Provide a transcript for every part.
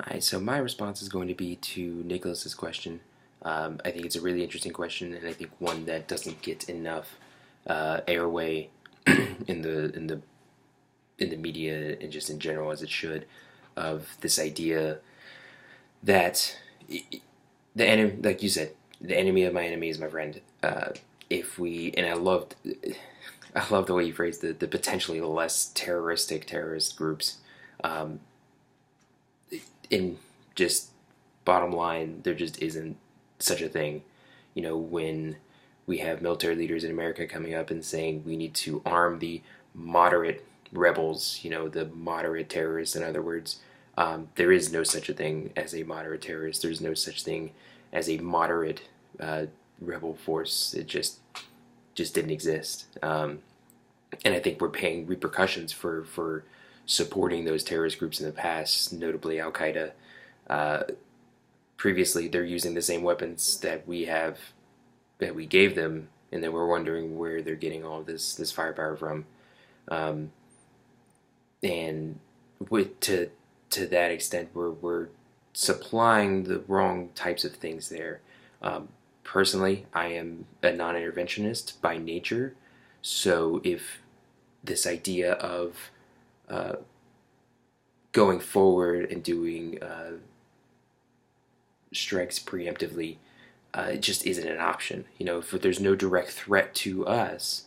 Alright, so my response is going to be to Nicholas's question. I think it's a really interesting question, and I think one that doesn't get enough airway in the media and just in general as it should. Of this idea that the enemy, like you said, the enemy of my enemy is my friend. If we, and I love the way you phrased the potentially less terrorist groups. Um, in just bottom line, there just isn't such a thing. You know, when we have military leaders in America coming up and saying we need to arm the moderate rebels, you know, the moderate terrorists, in other words, there is no such a thing as a moderate terrorist. There's no such thing as a moderate rebel force. It just didn't exist. And I think we're paying repercussions for supporting those terrorist groups in the past, notably Al Qaeda. Previously, they're using the same weapons that we gave them, and then we're wondering where they're getting all of this firepower from. And to that extent, we're supplying the wrong types of things there. Personally, I am a non-interventionist by nature, so if this idea of going forward and doing strikes preemptively it just isn't an option. You know, if there's no direct threat to us,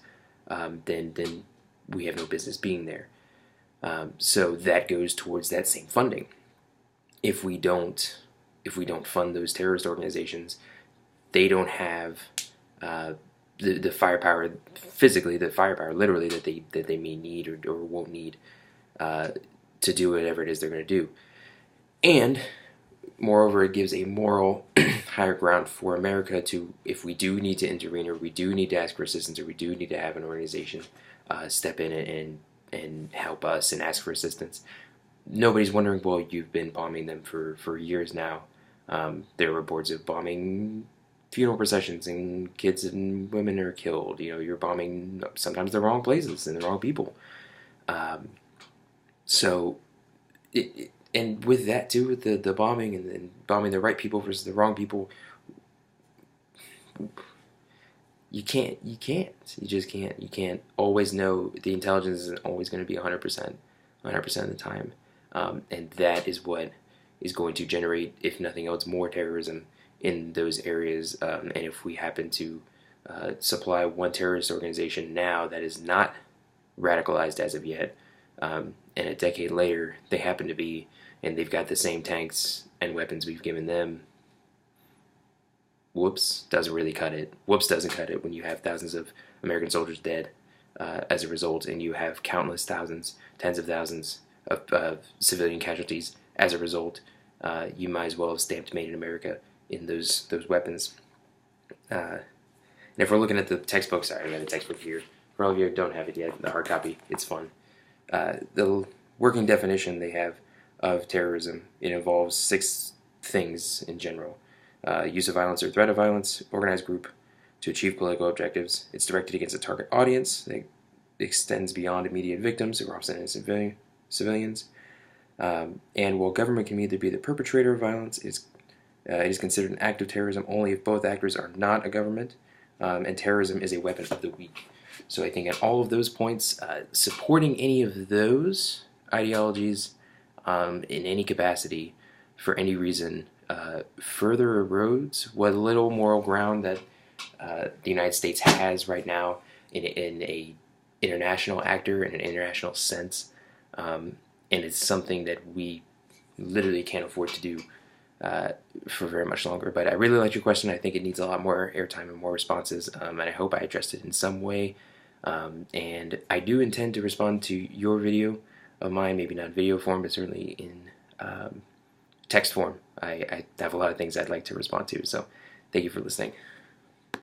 then we have no business being there. So that goes towards that same funding. If we don't fund those terrorist organizations, they don't have the firepower, physically, the firepower, literally, that they may need or won't need to do whatever it is they're going to do. And moreover, it gives a moral higher ground for America to, if we do need to intervene, or we do need to ask for assistance, or we do need to have an organization step in and help us and ask for assistance. Nobody's wondering, well, you've been bombing them for years now. There are reports of bombing funeral processions and kids and women are killed. You know, you're bombing sometimes the wrong places and the wrong people. And with that too, with the bombing and bombing the right people versus the wrong people, you just can't. You can't always know. The intelligence isn't always going to be 100% of the time. And that is what is going to generate, if nothing else, more terrorism in those areas. And if we happen to supply one terrorist organization now that is not radicalized as of yet, and a decade later they happen to be, and they've got the same tanks and weapons we've given them, whoops, doesn't really cut it. Whoops doesn't cut it when you have thousands of American soldiers dead as a result, and you have countless thousands, tens of thousands of civilian casualties as a result. You might as well have stamped "Made in America" in those weapons. And if we're looking at the textbook, sorry, I got a textbook here. For all of you who don't have it yet, the hard copy, it's fun. The working definition they have of terrorism, it involves 6 things in general. Use of violence or threat of violence, organized group to achieve political objectives. It's directed against a target audience. It extends beyond immediate victims, who are often innocent civilians. And while government can either be the perpetrator of violence, it is considered an act of terrorism only if both actors are not a government, and terrorism is a weapon of the weak. So I think at all of those points, supporting any of those ideologies in any capacity for any reason further erodes what little moral ground that the United States has right now in a international actor, in an international sense, and it's something that we literally can't afford to do for very much longer. But I really like your question. I think it needs a lot more airtime and more responses, and I hope I addressed it in some way. And I do intend to respond to your video of mine, maybe not video form, but certainly in text form. I have a lot of things I'd like to respond to, so thank you for listening.